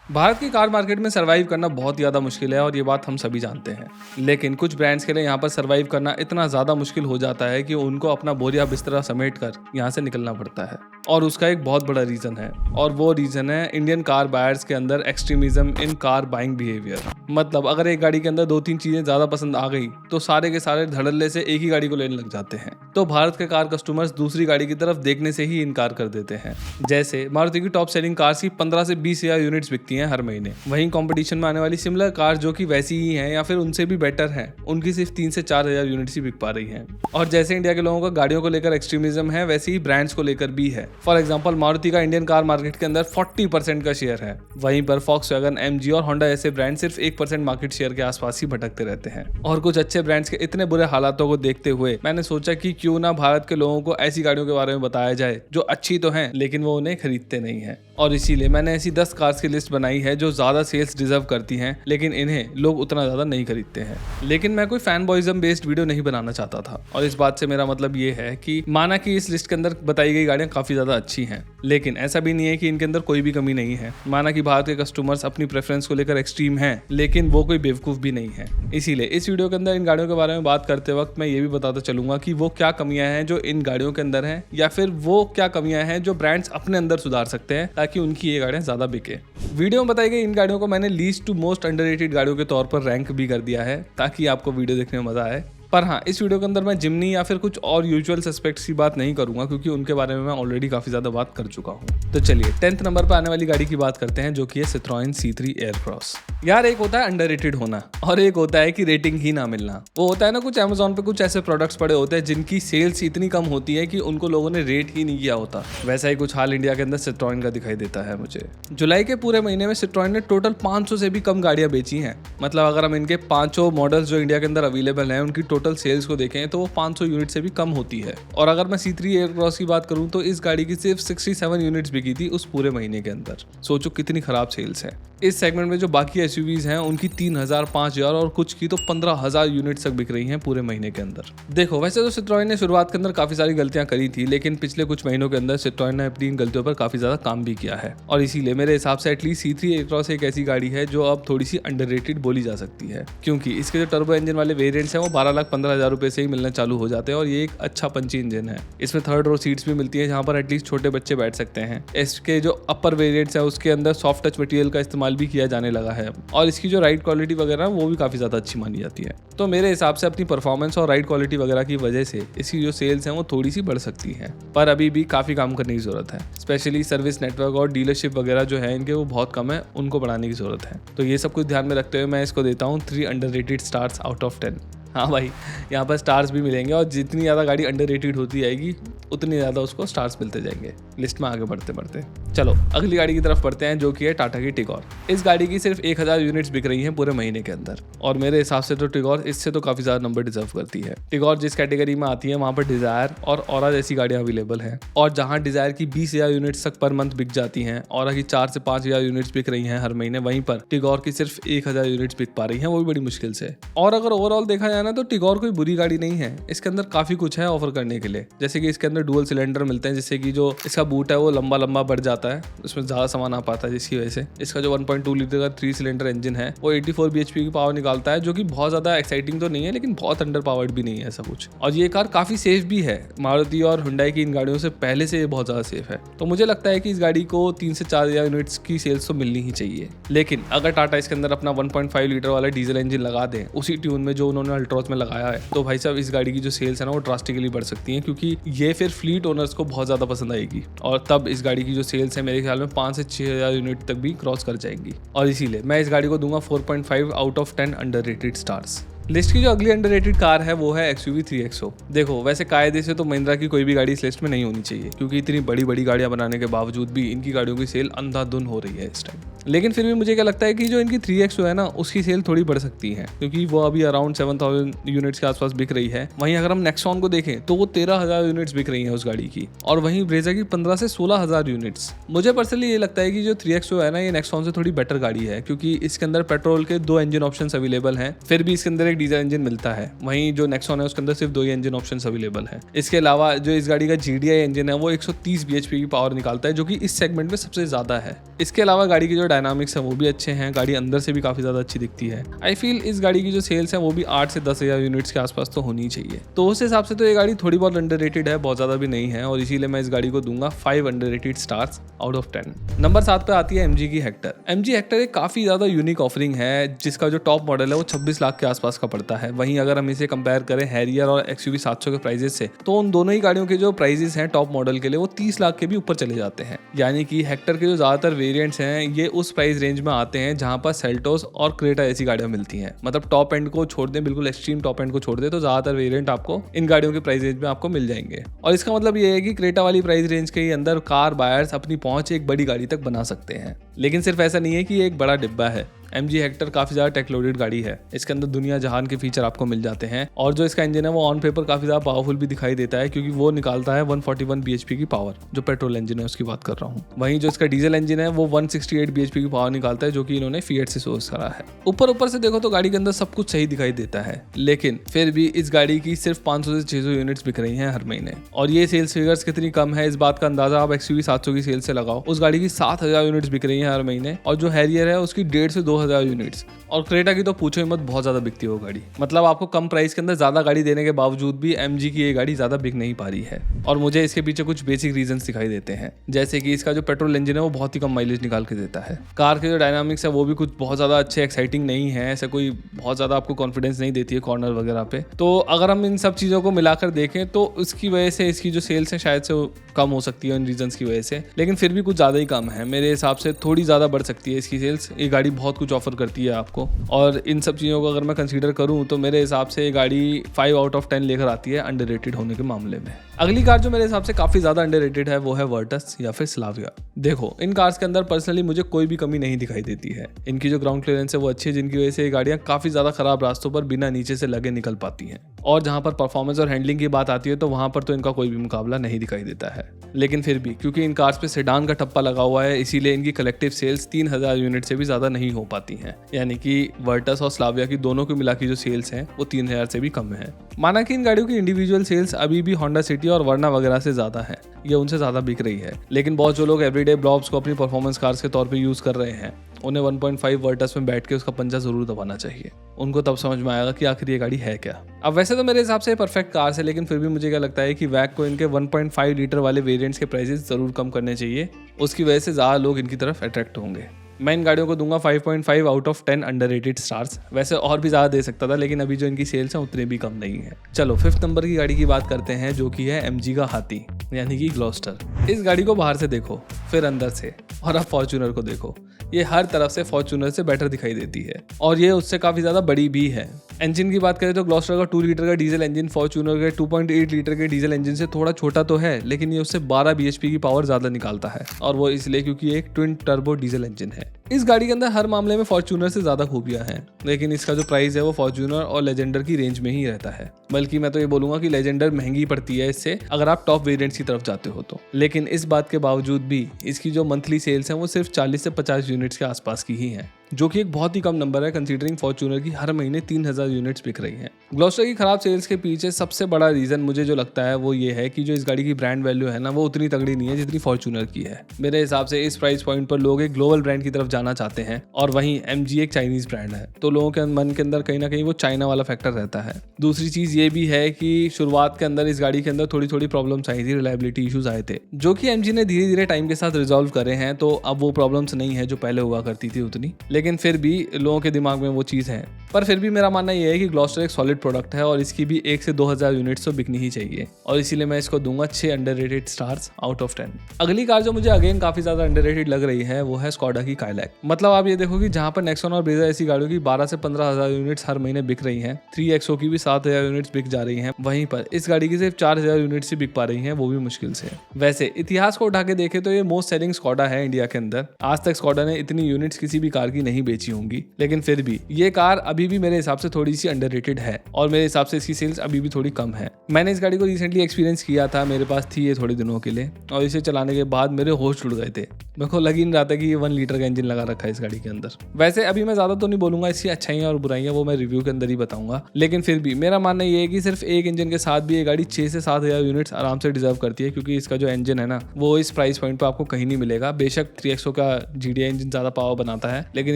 भारत की car market में survive करना बहुत ज़्यादा मुश्किल है और ये बात हम सभी जानते हैं। लेकिन कुछ ब्रांड्स के लिए यहाँ पर सर्वाइव करना इतना ज़्यादा मुश्किल हो जाता है कि उनको अपना बोरिया बिस्तरा समेट कर यहाँ से निकलना पड़ता है। और उसका एक बहुत बड़ा रीज़न है और वो रीज़न है इंडियन कार बायर्स के अंदर एक्सट्रीमिज्म इन कार बाइंग बिहेवियर। मतलब अगर एक गाड़ी के अंदर 2-3 चीज़ें ज़्यादा पसंद आ गई तो सारे के सारे धड़ल्ले से एक ही गाड़ी को लेने लग जाते हैं। तो भारत के कार कस्टमर्स दूसरी गाड़ी की तरफ देखने से ही इनकार कर देते हैं। जैसे मारुति की टॉप सेलिंग कार्स की 15 से 20 हज़ार यूनिट्स बिकती हैं हर महीने। वहीं कंपटीशन में आने वाली सिमिलर कार जो कि वैसी ही हैं या फिर उनसे भी बेटर हैं, उनकी सिर्फ 3 से 4 हज़ार यूनिट्स ही बिक पा रही हैं। और जैसे इंडिया के लोगों का गाड़ियों को लेकर एक्सट्रीमिज्म है, वैसे ही ब्रांड्स को लेकर भी है। फॉर एग्जाम्पल मारुति का इंडियन कार मार्केट के अंदर 40% का शेयर है। वहीं पर फॉक्सवैगन, एमजी और होंडा ऐसे ब्रांड सिर्फ 1% मार्केट शेयर के आसपास ही भटकते रहते हैं। और कुछ अच्छे ब्रांड्स के इतने बुरे हालातों को देखते हुए मैंने सोचा कि क्यों ना भारत के लोगों को ऐसी गाड़ियों के बारे में बताया जाए जो अच्छी तो हैं लेकिन वो उन्हें खरीदते नहीं हैं। और इसीलिए मैंने ऐसी 10 कार्स की लिस्ट बनाई है जो ज़्यादा सेल्स डिजर्व करती हैं लेकिन इन्हें लोग उतना ज़्यादा नहीं खरीदते हैं। लेकिन मैं कोई फैन बॉयज़म बेस्ड वीडियो नहीं बनाना चाहता था और इस बात से मेरा मतलब ये है कि माना कि इस लिस्ट के अंदर बताई गई गाड़ियाँ काफ़ी ज़्यादा अच्छी हैं, लेकिन ऐसा भी नहीं है कि इनके अंदर कोई भी कमी नहीं है। माना कि भारत के कस्टमर्स अपनी प्रेफरेंस को लेकर एक्सट्रीम हैं, लेकिन वो कोई बेवकूफ़ भी नहीं है। इसीलिए इस वीडियो के अंदर इन गाड़ियों के बारे में बात करते वक्त मैं ये भी बताता चलूंगा कि वो क्या कमियां हैं जो इन गाड़ियों के अंदर हैं, या फिर वो क्या कमियां हैं जो ब्रांड्स अपने अंदर सुधार सकते हैं ताकि उनकी ये गाड़ियां ज़्यादा बिके। वीडियो में बताई गई इन गाड़ियों को मैंने लीस्ट टू मोस्ट अंडररेटेड गाड़ियों के तौर पर रैंक भी कर दिया है ताकि आपको वीडियो देखने में मजा आए। पर हाँ, इस वीडियो के अंदर मैं जिम्नी या फिर कुछ और यूजुअल सस्पेक्ट्स की बात नहीं करूंगा क्योंकि उनके बारे में मैं ऑलरेडी काफ़ी ज़्यादा बात कर चुका हूँ। तो चलिए 10th नंबर पर आने वाली गाड़ी की बात करते हैं जो कि है सिट्रोएन C3 एयरक्रॉस। यार, एक होता है अंडररेटेड होना और एक होता है कि रेटिंग ही ना मिलना। वो होता है ना, कुछ अमेजोन पे कुछ ऐसे प्रोडक्ट्स पड़े होते हैं जिनकी सेल्स इतनी कम होती है कि उनको लोगों ने रेट ही नहीं किया होता। वैसा ही कुछ हाल इंडिया के अंदर सिट्रोएन का दिखाई देता है मुझे। जुलाई के पूरे महीने में सिट्रोएन ने टोटल 500 से भी कम गाड़ियां बेची हैं। मतलब अगर हम इनके 5 मॉडल्स जो इंडिया के अंदर अवेलेबल हैं उनकी टोटल सेल्स को देखें तो वो 500 यूनिट से भी कम होती है। और अगर मैं C3 एयरक्रॉस की बात करूं तो इस गाड़ी की सिर्फ 67 यूनिट्स बिकी थी उस पूरे महीने के अंदर। सोचो कितनी खराब सेल्स है। इस सेगमेंट में जो बाकी एसयूवीज हैं उनकी 3000, 5000 और कुछ की तो 15000 यूनिट्स तक बिक रही हैं पूरे महीने के अंदर। देखो, वैसे तो सिट्रोएन ने शुरुआत के अंदर काफी सारी गलतियां करी थी, लेकिन पिछले कुछ महीनों के अंदर सिट्रोएन ने अपनी इन गलतियों पर काफी ज्यादा काम भी किया है। और इसीलिए मेरे हिसाब से एटलीस्ट C3 एयरक्रॉस एक ऐसी गाड़ी है जो अब थोड़ी सी अंडररेटेड बोली जा सकती है, क्योंकि इसके जो टर्बो इंजन वाले वेरिएंट्स हैं वो 12,15,000 रुपए से ही मिलना चालू हो जाते हैं और ये एक अच्छा पंची इंजन है। इसमें 3rd रो सीट्स भी मिलती है जहाँ पर एटलीस्ट छोटे बच्चे बैठ सकते हैं। इसके जो अपर वेरिएंट्स है उसके अंदर सॉफ्ट टच मटेरियल का इस्तेमाल भी किया जाने लगा है और इसकी जो राइड क्वालिटी वगैरह वो भी काफी ज्यादा अच्छी मानी जाती है। तो मेरे हिसाब से अपनी परफॉर्मेंस और राइड क्वालिटी वगैरह की वजह से इसकी जो सेल्स हैं वो थोड़ी सी बढ़ सकती हैं, पर अभी भी काफी काम करने की जरूरत है। स्पेशली सर्विस नेटवर्क और डीलरशिप वगैरह जो है इनके वो बहुत कम है, उनको बढ़ाने की जरूरत है। तो ये सब कुछ ध्यान में रखते हुए मैं इसको देता हूँ 3 अंडररेटेड स्टार्स आउट ऑफ 10। हाँ भाई, यहाँ पर स्टार्स भी मिलेंगे और जितनी ज़्यादा गाड़ी अंडररेटेड होती जाएगी उतनी ज़्यादा उसको स्टार्स मिलते जाएंगे लिस्ट में आगे बढ़ते बढ़ते। चलो अगली गाड़ी की तरफ बढ़ते हैं जो कि है टाटा की टिगोर। इस गाड़ी की सिर्फ 1000 यूनिट्स बिक रही हैं पूरे महीने के अंदर और मेरे हिसाब से तो टिगोर इससे तो काफ़ी ज़्यादा नंबर डिजर्व करती है। टिगोर जिस कैटेगरी में आती है वहाँ पर डिज़ायर और ऑरा जैसी गाड़ियाँ अवेलेबल हैं और जहाँ डिज़ायर की 20,000 यूनिट्स तक पर मंथ बिक जाती हैं, ऑरा की 4 से 5,000 यूनिट्स बिक रही हैं हर महीने, वहीं पर टिगोर की सिर्फ 1000 यूनिट्स बिक पा रही हैं, वो भी बड़ी मुश्किल से। और अगर ओवरऑल देखा जाए ना तो टिगोर कोई बुरी गाड़ी नहीं है। इसके अंदर काफ़ी कुछ है ऑफर करने के लिए, जैसे कि इसके अंदर डुअल सिलेंडर मिलते हैं जिससे कि जो इसका बूट है वो लंबा लंबा बढ़ जाता है, उसमें ज़्यादा सामान आ पाता है, जिसकी वजह से इसका जो 1.2 लीटर का 3 सिलेंडर इंजन है वो 84 bhp की पावर निकालता है, जो कि बहुत ज़्यादा एक्साइटिंग तो नहीं है लेकिन बहुत अंडर पावर्ड भी नहीं है ऐसा कुछ। और ये कार काफ़ी सेफ भी है। मारुति और हुंडई की इन गाड़ियों से पहले से ये बहुत ज़्यादा सेफ है। तो मुझे लगता है कि इस गाड़ी को 3 से 4,000 यूनिट्स की सेल्स तो मिलनी ही चाहिए। लेकिन अगर टाटा इसके अंदर अपना 1.5 लीटर वाला डीजल इंजन लगा दें उसी ट्यून में जो उन्होंने अल्ट्रॉस में लगाया है, तो भाई साहब इस गाड़ी की जो सेल्स है ना वो ड्रास्टिकली बढ़ सकती हैं, क्योंकि ये फिर फ्लीट ओनर्स को बहुत ज़्यादा पसंद आएगी और तब इस गाड़ी की जो सेल्स है मेरे ख्याल में 5 से 6,000 यूनिट तक भी क्रॉस कर जाएंगी। और इसीलिए मैं इस गाड़ी को दूंगा 4.5 out of 10 underrated stars. List की जो अगली अंडररेटेड कार है वो है XUV 3XO। देखो, वैसे कायदे से तो महिंद्रा की कोई भी गाड़ी इस लिस्ट में नहीं होनी चाहिए, क्योंकि इतनी बड़ी बड़ी गाड़ियां बनाने के बावजूद भी इनकी गाड़ियों की सेल अंधाधुन हो रही है इस टाइम। लेकिन फिर भी मुझे क्या लगता है कि जो इनकी 3XO है ना उसकी सेल थोड़ी बढ़ सकती है, क्योंकि वो अभी अराउंड 7,000 यूनिट्स के आसपास बिक रही है। वहीं अगर हम नेक्सॉन को देखें तो वो 13,000 यूनिट्स बिक रही है उस गाड़ी की, और वहीं ब्रेजा की 15 से 16,000 यूनिट्स। मुझे पर्सनली ये लगता है कि जो 3XO है ना ये नेक्सॉन से थोड़ी बेटर गाड़ी है, क्योंकि इसके अंदर पेट्रोल के 2 इंजन ऑप्शंस अवेलेबल हैं, फिर भी इसके अंदर एक एक डीजल इंजन मिलता है, वहीं जो नेक्सॉन है उसके अंदर सिर्फ 2 ही इंजन ऑप्शंस अवेलेबल हैं। इसके अलावा जो इस गाड़ी का GDI इंजन है वो 130 bhp की पावर निकालता है, जो कि इस सेगमेंट में सबसे ज़्यादा है। इसके अलावा गाड़ी की जो डायनामिक्स है वो भी अच्छे हैं, गाड़ी अंदर से भी काफ़ी ज़्यादा अच्छी दिखती है। आई फील इस गाड़ी की जो सेल्स है वो भी 8 से 10 हज़ार यूनिट्स के आसपास तो होनी चाहिए। तो उस हिसाब से तो ये गाड़ी थोड़ी बहुत अंडररेटेड है, बहुत ज़्यादा भी नहीं है, और इसीलिए मैं इस गाड़ी को दूंगा 5 underrated stars out of 10। Number 7 पे आती है MG की हेक्टर। MG हेक्टर एक काफ़ी ज़्यादा यूनिक ऑफरिंग है, जिसका जो टॉप मॉडल है वो 26 लाख के आसपास का पड़ता है। वहीं अगर हम इसे कंपेयर करें हैरियर और XUV 700 के प्राइजेस से, तो उन दोनों ही गाड़ियों के जो प्राइजेस हैं टॉप मॉडल के लिए वो 30 लाख के भी ऊपर चले जाते हैं। यानी कि हेक्टर के जो ज़्यादातर वेरिएंट्स हैं ये उस प्राइस रेंज में आते हैं जहां पर सेल्टोस और क्रेटा ऐसी गाड़ियां मिलती हैं। मतलब टॉप एंड को छोड़ दें, बिल्कुल एक्सट्रीम टॉप एंड को छोड़ दें, तो ज़्यादातर वेरिएंट आपको इन गाड़ियों के प्राइस रेंज में आपको मिल जाएंगे। और इसका मतलब ये है कि क्रेटा वाली प्राइस रेंज के अंदर कार बायर्स अपनी पहुंच एक बड़ी गाड़ी तक बना सकते हैं। लेकिन सिर्फ ऐसा नहीं है कि ये एक बड़ा डिब्बा है। MG हेक्टर काफ़ी ज़्यादा टेक लोडेड गाड़ी है, इसके अंदर दुनिया जहान के फीचर आपको मिल जाते हैं, और जो इसका इंजन है वो ऑन पेपर काफ़ी ज़्यादा पावरफुल भी दिखाई देता है, क्योंकि वो निकालता है 141 bhp की पावर, जो पेट्रोल इंजन है उसकी बात कर रहा हूँ। वहीं जो इसका डीजल इंजन है वो 168 bhp की पावर निकालता है, जो कि इन्होंने फिएट से सोर्स करा है। ऊपर से देखो तो गाड़ी के अंदर सब कुछ सही दिखाई देता है, लेकिन फिर भी इस गाड़ी की सिर्फ 500 से 600 यूनिट्स बिक रही हैं हर महीने। और ये सेल्स फिगर्स कितनी कम है इस बात का अंदाजा आप XUV 700 की सेल्स से लगाओ। उस गाड़ी की 7000 यूनिट्स बिक रही हैं हर महीने, और जो हैरियर है उसकी 1.5 से 2000 यूनिट्स, और क्रेटा की तो पूछो ही मत, बहुत ज्यादा बिकती है वो गाड़ी। मतलब आपको कम प्राइस के अंदर ज्यादा गाड़ी देने के बावजूद भी MG की ये गाड़ी ज्यादा बिक नहीं पा रही है। और मुझे इसके पीछे कुछ बेसिक रीजंस दिखाई देते हैं, जैसे कि इसका जो पेट्रोल इंजन है वो बहुत ही कम माइलेज निकाल के देता है। कार के जो डायनामिक्स है वो भी कुछ बहुत ज्यादा अच्छे एक्साइटिंग नहीं है, ऐसा कोई बहुत ज्यादा आपको कॉन्फिडेंस नहीं देती है कॉर्नर वगैरह पे। तो अगर हम इन सब चीजों को मिलाकर देखें तो उसकी वजह से इसकी जो सेल्स है शायद से कम हो सकती है इन रीजंस की वजह से, लेकिन फिर भी कुछ ज्यादा ही कम है। मेरे हिसाब से थोड़ी ज्यादा बढ़ सकती है इसकी सेल्स। ये गाड़ी बहुत कुछ ऑफर करती है आपको, और इन सब चीज़ों को अगर मैं कंसीडर करूं तो मेरे हिसाब से ये गाड़ी 5 आउट ऑफ 10 लेकर आती है अंडररेटेड होने के मामले में। अगली कार जो मेरे हिसाब से काफ़ी ज़्यादा अंडररेटेड है वो है वर्टस या फिर स्लाविया। देखो, इन कार्स के अंदर पर्सनली मुझे कोई भी कमी नहीं दिखाई देती है। इनकी जो ग्राउंड क्लियरेंस है वो अच्छी है, जिनकी वजह से ये गाड़ियाँ काफ़ी ज़्यादा खराब रास्तों पर बिना नीचे से लगे निकल पाती हैं। और जहाँ पर परफॉर्मेंस और हैंडलिंग की बात आती है तो वहाँ पर तो इनका कोई भी मुकाबला नहीं दिखाई देता है। लेकिन फिर भी क्योंकि इन कार्स पे सेडान का ठप्पा लगा हुआ है, इसीलिए इनकी कलेक्टिव सेल्स 3000 यूनिट से भी ज़्यादा नहीं हो पाती हैं। यानी कि वर्टस और स्लाविया की दोनों को मिला की जो सेल्स हैं वो 3000 से भी कम है। माना कि इन गाड़ियों की इंडिविजुअल सेल्स अभी भी होंडा सिटी और वर्ना वगैरह से ज़्यादा है, ये उनसे ज़्यादा बिक रही है, लेकिन बहुत जो लोग एवरीडे ब्लॉब्स को अपनी परफॉर्मेंस कार्स के तौर पे यूज़ कर रहे हैं, उन्हें 1.5 वर्टस में बैठ के उसका पंजा ज़रूर दबाना चाहिए। उनको तब समझ में आएगा कि आखिर ये गाड़ी है क्या। अब वैसे तो मेरे हिसाब से परफेक्ट कार्स है, लेकिन फिर भी मुझे क्या लगता है कि वैग को इनके 1.5 लीटर वाले वेरिएंट्स के प्राइसेस ज़रूर कम करने चाहिए, उसकी वजह से ज़्यादा लोग इनकी तरफ अट्रैक्ट होंगे। मैं इन गाड़ियों को दूंगा 5.5 आउट ऑफ 10 अंडररेटेड स्टार्स। वैसे और भी ज़्यादा दे सकता था, लेकिन अभी जो इनकी सेल्स हैं उतने भी कम नहीं है। चलो 5th नंबर की गाड़ी की बात करते हैं, जो कि है MG का हाथी यानी कि ग्लॉस्टर। इस गाड़ी को बाहर से देखो, फिर अंदर से, और अब फॉर्च्यूनर को देखो, ये हर तरफ से फॉर्च्यूनर से बेटर दिखाई देती है, और ये उससे काफ़ी ज़्यादा बड़ी भी है। इंजन की बात करें तो ग्लॉस्टर का 2 लीटर का डीजल इंजन फॉर्च्यूनर के 2.8 लीटर के डीजल इंजन से थोड़ा छोटा तो है, लेकिन ये उससे 12 bhp की पावर ज़्यादा निकालता है, और वो इसलिए क्योंकि ये एक ट्विन टर्बो डीजल इंजन है। इस गाड़ी के अंदर हर मामले में फॉर्च्यूनर से ज़्यादा खूबियाँ हैं, लेकिन इसका जो प्राइस है वो फॉर्च्यूनर और लेजेंडर की रेंज में ही रहता है। बल्कि मैं तो ये बोलूँगा कि लेजेंडर महंगी पड़ती है इससे, अगर आप टॉप वेरिएंट्स की तरफ जाते हो तो। लेकिन इस बात के बावजूद भी इसकी जो मंथली सेल्स हैं वो सिर्फ 40 से 50 यूनिट्स के आसपास की ही हैं, जो कि एक बहुत ही कम नंबर है कंसीडरिंग फॉर्च्यूनर की हर महीने 3000 यूनिट्स बिक रही हैं। ग्लॉस्टर की खराब सेल्स के पीछे सबसे बड़ा रीजन मुझे जो लगता है वो ये है कि जो इस गाड़ी की ब्रांड वैल्यू है ना, वो उतनी तगड़ी नहीं है जितनी फॉर्च्यूनर की है। मेरे हिसाब से इस प्राइस पॉइंट पर लोग एक ग्लोबल ब्रांड की तरफ जाना चाहते हैं, और वहीं MG एक चाइनीज ब्रांड है, तो लोगों के मन के अंदर कहीं ना कहीं वो चाइना वाला फैक्टर रहता है। दूसरी चीज ये भी है कि शुरुआत के अंदर इस गाड़ी के अंदर थोड़ी थोड़ी प्रॉब्लम्स आई थी, रिलायबिलिटी इश्यूज आए थे, जो कि MG ने धीरे धीरे टाइम के साथ रिजॉल्व करे हैं। तो अब वो प्रॉब्लम्स नहीं है जो पहले हुआ करती थी उतनी, लेकिन फिर भी लोगों के दिमाग में वो चीज़ है। पर फिर भी मेरा मानना ये है कि ग्लॉस्टर एक सॉलिड प्रोडक्ट है, और इसकी भी 1 से 2000 यूनिट्स तो बिकनी ही चाहिए, और इसीलिए मैं इसको दूंगा 6 अंडररेटेड स्टार्स आउट ऑफ 10। अगली कार जो मुझे अगेन काफी ज्यादा अंडररेटेड लग रही है वो है स्कोडा की काइलैक। मतलब आप ये देखो कि जहां पर नेक्सॉन और ब्रेजा ऐसी गाड़ियों की 12 से 15,000 यूनिट्स हर महीने बिक रही हैं, 3XO की भी 7000 यूनिट्स बिक जा रही हैं, वहीं पर इस गाड़ी की सिर्फ 4000 यूनिट्स ही बिक पा रही हैं, वो भी मुश्किल से। वैसे इतिहास को उठा के देखे तो ये मोस्ट सेलिंग स्कोडा है इंडिया के अंदर। आज तक स्कोडा ने इतनी यूनिट्स किसी भी कार की नहीं बेची होंगी, लेकिन फिर भी ये कार अभी भी मेरे हिसाब से थोड़ी सी अंडररेटेड है और मेरे हिसाब से इसकी सेल्स अभी भी थोड़ी कम है। मैंने इस गाड़ी को रिसेंटली एक्सपीरियंस किया था, मेरे पास थी ये थोड़े दिनों के लिए और इसे चलाने के बाद मेरे होश उड़ गए थे। मेरे को लग ही नहीं रहा था कि ये 1 लीटर का इंजन लगा रखा है इस गाड़ी के अंदर। वैसे अभी मैं ज़्यादा तो नहीं बोलूँगा, इसकी अच्छाइयाँ और बुराइयाँ वो मैं रिव्यू के अंदर ही बताऊँगा, लेकिन फिर भी मेरा मानना ये है कि सिर्फ एक इंजन के साथ भी ये गाड़ी 6 से 7 हज़ार यूनिट्स आराम से डिजर्व करती है, क्योंकि इसका जो इंजन है ना वो इस प्राइस पॉइंट पर आपको कहीं नहीं मिलेगा। बेशक 3XO का GDI इंजन ज़्यादा पावर बनाता है, लेकिन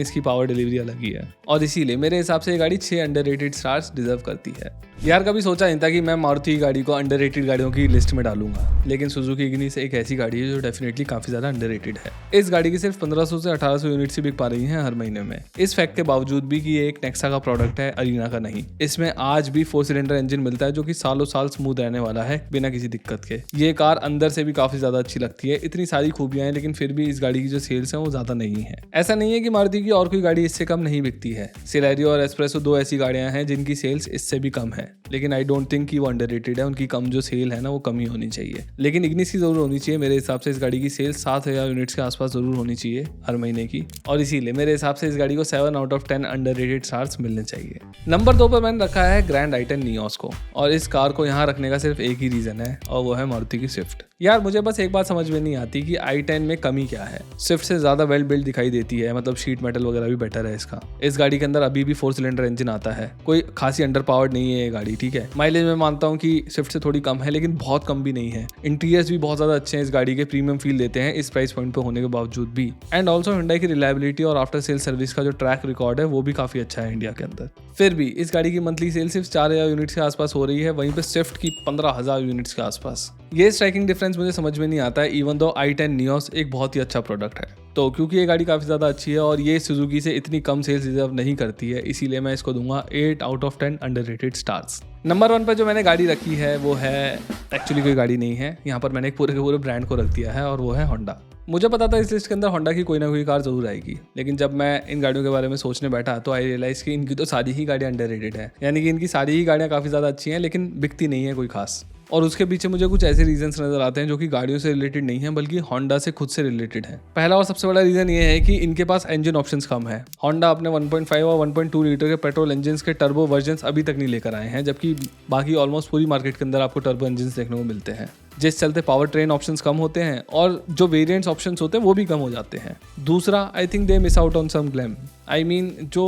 इसकी पावर डिलीवरी अलग ही है और इसीलिए मेरे हिसाब से ये गाड़ी 6 अंडररेटेड स्टार्स डिजर्व करती है। यार कभी सोचा नहीं था कि मैं मारुति की गाड़ी को अंडररेटेड गाड़ियों की लिस्ट में डालूंगा, लेकिन सुजुकी इग्निस एक ऐसी गाड़ी है जो डेफिनेटली काफी ज्यादा अंडररेटेड है। इस गाड़ी की सिर्फ 1500 से 1800 यूनिट से बिक पा रही हैं हर महीने में, इस फैक्ट के बावजूद भी कि ये एक नेक्सा का प्रोडक्ट है, अरीना का नहीं। इसमें आज भी 4 सिलेंडर इंजन मिलता है जो कि सालों साल स्मूथ रहने वाला है बिना किसी दिक्कत के। ये कार अंदर से भी काफी ज्यादा अच्छी लगती है, इतनी सारी खूबियां हैं, लेकिन फिर भी इस गाड़ी की जो सेल्स है वो ज्यादा नहीं है। ऐसा नहीं है कि मारुति की और कोई गाड़ी इससे कम नहीं बिकती है। सिलेरियो और एस्प्रेसो 2 ऐसी गाड़ियां हैं जिनकी सेल्स इससे भी कम है, लेकिन आई डोंट थिंक कि वो अंडररेटेड है। उनकी कम जो सेल है ना वो कम ही होनी चाहिए, लेकिन इग्निस की जरूर होनी चाहिए। मेरे हिसाब से इस गाड़ी की सेल 7000 यूनिट्स के आसपास जरूर होनी चाहिए हर महीने की, और इसीलिए मेरे हिसाब से इस गाड़ी को 7 आउट ऑफ 10 अंडररेटेड स्टार्स मिलने चाहिए। नंबर 2 पर मैंने रखा है ग्रैंड i10 नियोस को, और इस कार को यहाँ रखने का सिर्फ एक ही रीजन है और वो है मारुति की स्विफ्ट। यार मुझे बस एक बात समझ में नहीं आती कि i10 में कमी क्या है। स्विफ्ट से ज्यादा वेल बिल्ड दिखाई देती है, मतलब शीट मेटल वगैरह भी बेटर है इसका। इस गाड़ी के अंदर अभी भी 4 सिलेंडर इंजन आता है, कोई खासी अंडर पावर्ड नहीं है ये गाड़ी, ठीक है। माइलेज में मानता हूँ कि स्विफ्ट से थोड़ी कम है, लेकिन बहुत कम भी नहीं है। इंटीरियर्स भी बहुत ज्यादा अच्छे हैं इस गाड़ी के, प्रीमियम फील देते हैं इस प्राइस पॉइंट पे होने के बावजूद भी। एंड ऑल्सो हुंडई की रिलायबिलिटी और आफ्टर सेल सर्विस का जो ट्रैक रिकॉर्ड है वो भी काफी अच्छा है इंडिया के अंदर। फिर भी इस गाड़ी की मंथली सेल सिर्फ 4000 यूनिट्स के आसपास हो रही है, वहीं पे स्विफ्ट की 15000 यूनिट्स के आसपास। ये स्ट्राइकिंग डिफरेंस मुझे समझ में नहीं आता है, इवन दो i10 नियोस एक बहुत ही अच्छा प्रोडक्ट है। तो क्योंकि ये गाड़ी काफ़ी ज़्यादा अच्छी है और ये सुजुकी से इतनी कम सेल्स डिजर्व नहीं करती है, इसीलिए मैं इसको दूंगा 8 out of 10 underrated stars. Number 1 पर जो मैंने गाड़ी रखी है वो है, एक्चुअली कोई गाड़ी नहीं है, यहाँ पर मैंने एक पूरे के पूरे ब्रांड को रख दिया है और वो है होंडा। मुझे पता था इस लिस्ट के अंदर होंडा की कोई ना कोई कार जरूर आएगी, लेकिन जब मैं इन गाड़ियों के बारे में सोचने बैठा तो आई रियलाइज कि इनकी तो सारी ही गाड़ियाँ अंडररेटेड है, यानी कि इनकी सारी ही गाड़ियाँ काफ़ी ज़्यादा अच्छी हैं लेकिन बिकती नहीं है कोई खास। और उसके पीछे मुझे कुछ ऐसे रीजंस नजर आते हैं जो कि गाड़ियों से रिलेटेड नहीं है बल्कि होंडा से खुद से रिलेटेड है। पहला और सबसे बड़ा रीजन ये है कि इनके पास इंजन ऑप्शंस कम है। होंडा अपने 1.5 और 1.2 लीटर के पेट्रोल इंजन्स के टर्बो वर्जन्स अभी तक नहीं लेकर आए हैं, जबकि बाकी ऑलमोस्ट पूरी मार्केट के अंदर आपको टर्बो इंजन्स देखने को मिलते हैं, जिस चलते पावर ट्रेन ऑप्शंस कम होते हैं और जो वेरिएंट्स ऑप्शंस होते हैं वो भी कम हो जाते हैं। दूसरा, I think they miss out on some glam. I mean जो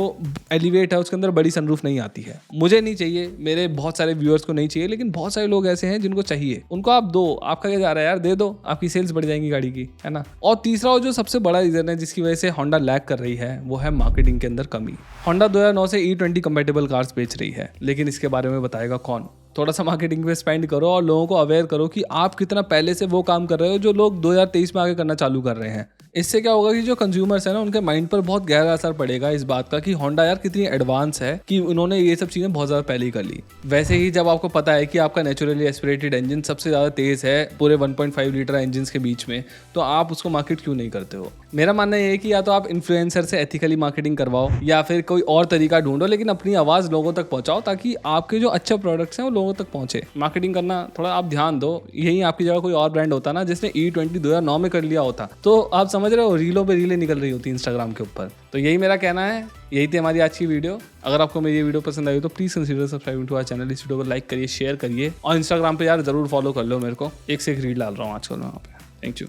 एलिवेट है उसके अंदर बड़ी सनरूफ नहीं आती है। मुझे नहीं चाहिए, मेरे बहुत सारे व्यूअर्स को नहीं चाहिए, लेकिन बहुत सारे लोग ऐसे हैं जिनको चाहिए, उनको आप दो। आपका क्या जा रहा है यार, दे दो, आपकी सेल्स बढ़ जाएंगी गाड़ी की, है ना। और तीसरा और जो सबसे बड़ा रीजन है जिसकी वजह से होंडा लैग कर रही है वो है मार्केटिंग के अंदर कमी। होंडा 2009 से E20 कंपैटिबल कार्स बेच रही है, लेकिन इसके बारे में बताएगा कौन। थोड़ा सा मार्केटिंग पे स्पेंड करो और लोगों को अवेयर करो कि आप कितना पहले से वो काम कर रहे हो जो लोग 2023 में आगे करना चालू कर रहे हैं। इससे क्या होगा कि जो कंज्यूमर्स है ना उनके माइंड पर बहुत गहरा असर पड़ेगा इस बात का कि होंडा यार कितनी एडवांस है कि उन्होंने ये सब चीजें बहुत ज्यादा पहले ही कर ली। वैसे ही जब आपको पता है कि आपका नेचुरली एस्पिरेटेड इंजन सबसे ज्यादा तेज है पूरे 1.5 लीटर इंजन के बीच में, तो आप उसको मार्केट क्यों नहीं करते हो। मेरा मानना ये है कि या तो आप इन्फ्लुएंसर से एथिकली मार्केटिंग करवाओ या फिर कोई और तरीका ढूंढो, लेकिन अपनी आवाज लोगों तक पहुंचाओ ताकि आपके जो अच्छे प्रोडक्ट्स हैं वो लोगों तक पहुंचे। मार्केटिंग करना थोड़ा आप ध्यान दो। यही आपकी जगह कोई और ब्रांड होता ना जिसने E20 2009 में कर लिया होता, तो आप समझ रहे हो रीलों पे रीलें निकल रही होती इंस्टाग्राम के ऊपर। तो यही मेरा कहना है, यही थी हमारी आज की वीडियो। अगर आपको मेरी ये वीडियो पसंद आई तो please consider subscribing to our channel. इस वीडियो को लाइक करिए, शेयर करिए और इंस्टाग्राम पे यार जरूर फॉलो कर लो मेरे को। एक से एक रील डाल रहा हूँ आजकल वहाँ पे। Thank you.